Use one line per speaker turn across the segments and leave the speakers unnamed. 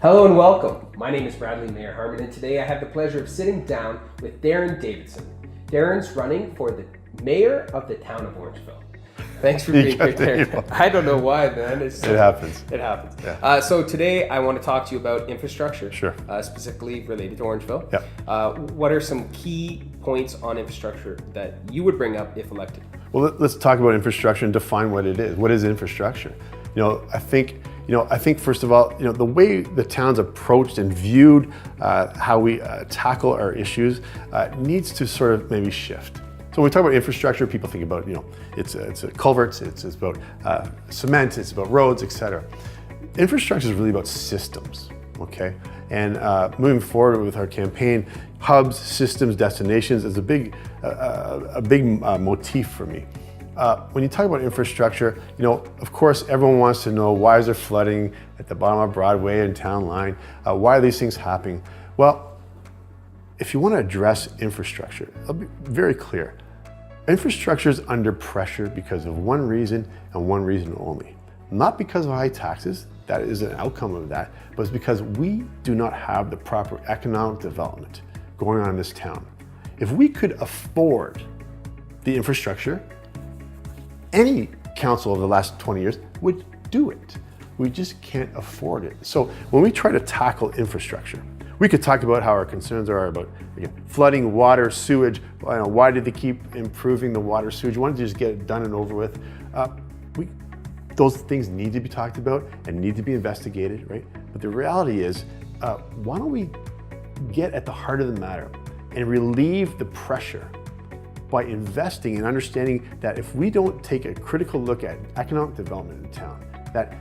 Hello and welcome. My name is Bradleymayerharman, and today I have the pleasure of sitting down with Darrin Davidson. Darrin's running for the mayor of the town of Orangeville. Thanks for being here, Darrin. I don't know why, man.
It happens.
It happens.
Yeah.
So today I want to talk to you about infrastructure,
Sure.
Specifically related to Orangeville.
Yeah.
What are some key points on infrastructure that you would bring up if elected?
Well, let's talk about infrastructure and define what it is. What is infrastructure? I think first of all, the way the town's approached and viewed how we tackle our issues needs to sort of maybe shift. So when we talk about infrastructure, people think about, it's culverts, it's about cement, it's about roads, etc. Infrastructure is really about systems, okay? And moving forward with our campaign, hubs, systems, destinations is a big motif for me. When you talk about infrastructure, of course, everyone wants to know, why is there flooding at the bottom of Broadway and Town Line? Why are these things happening? Well, if you want to address infrastructure, I'll be very clear. Infrastructure is under pressure because of one reason and one reason only. Not because of high taxes, that is an outcome of that, but it's because we do not have the proper economic development going on in this town. If we could afford the infrastructure, any council over the last 20 years would do it. We just can't afford it. So when we try to tackle infrastructure, we could talk about how our concerns are about flooding, water, sewage. Why did they keep improving the water, sewage? Why don't they just get it done and over with? Those things need to be talked about and need to be investigated, right? But the reality is, why don't we get at the heart of the matter and relieve the pressure by investing and understanding that if we don't take a critical look at economic development in town, that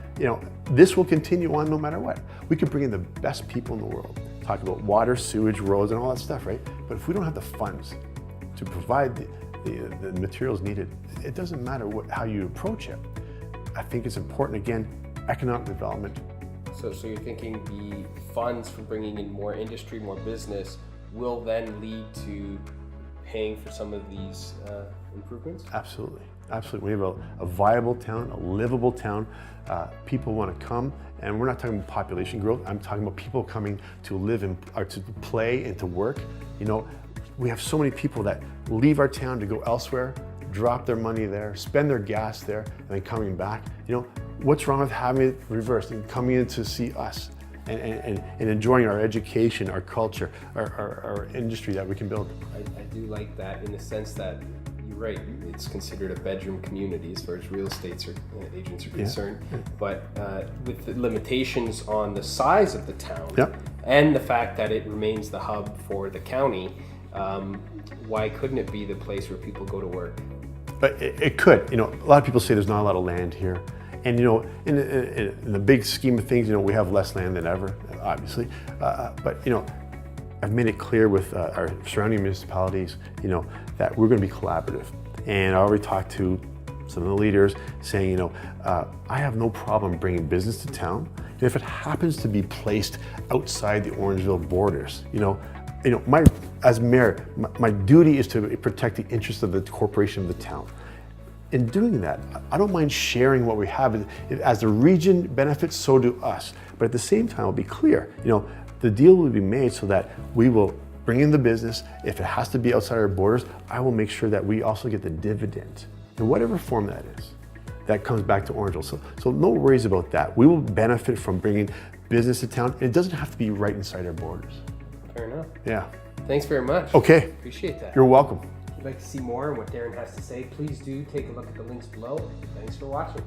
this will continue on no matter what. We could bring in the best people in the world, talk about water, sewage, roads, and all that stuff, right? But if we don't have the funds to provide the materials needed, it doesn't matter how you approach it. I think it's important, again, economic development.
So you're thinking the funds for bringing in more industry, more business will then lead to paying for some of these improvements?
Absolutely, absolutely. We have a viable town, a livable town. People want to come, and we're not talking about population growth. I'm talking about people coming to live or to play and to work. We have so many people that leave our town to go elsewhere, drop their money there, spend their gas there, and then coming back. What's wrong with having it reversed and coming in to see us and enjoying our education, our culture, our industry that we can build?
I do like that in the sense that you're right, it's considered a bedroom community as far as real estate agents are concerned. Yeah. But with the limitations on the size of the town,
yep, and
the fact that it remains the hub for the county, why couldn't it be the place where people go to work?
But it could. A lot of people say there's not a lot of land here. And in the big scheme of things, we have less land than ever, obviously. But I've made it clear with our surrounding municipalities, that we're going to be collaborative. And I already talked to some of the leaders saying, I have no problem bringing business to town. And if it happens to be placed outside the Orangeville borders, as mayor, my duty is to protect the interests of the corporation of the town. In doing that, I don't mind sharing what we have. As the region benefits, so do us. But at the same time, I'll be clear, the deal will be made so that we will bring in the business. If it has to be outside our borders, I will make sure that we also get the dividend in whatever form that is. That comes back to Orangeville. So no worries about that. We will benefit from bringing business to town. And it doesn't have to be right inside our borders.
Fair enough.
Yeah.
Thanks very much.
Okay.
Appreciate that.
You're welcome.
If you'd like to see more on what Darrin has to say, please do take a look at the links below. Thanks for watching.